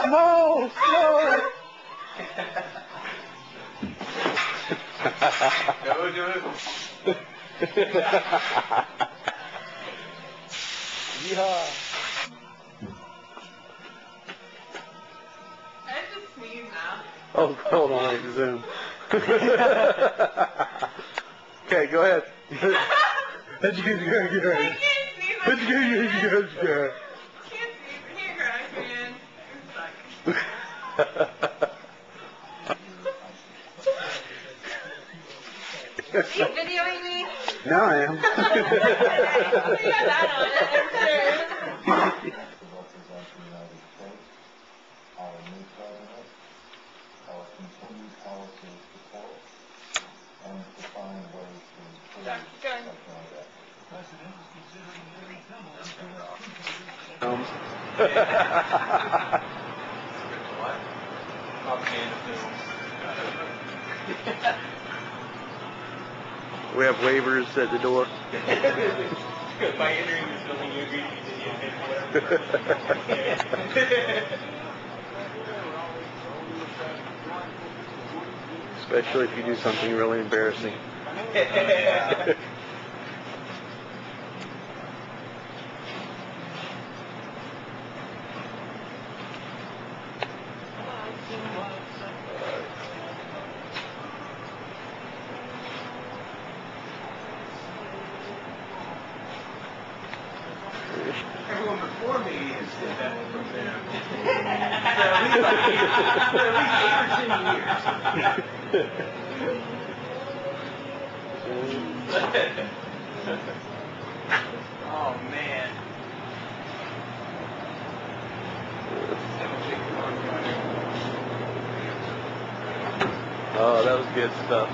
Slow, slow. Go do it. Yeehaw. I have to sneeze now. Oh, hold on, I can zoom. Okay, go ahead. That's good, good, I good. can't sneeze. That's good, good, good, good. I can't sneeze. Here, I can. You're stuck. Are you videoing me? Now I am. You got that on it, I'm sure. We have waivers at the door. By entering this building, you agree to continue to Especially if you do something really embarrassing. Everyone before me has did that from them. For at least 8 or 10 years. Oh man. Oh, that was good stuff.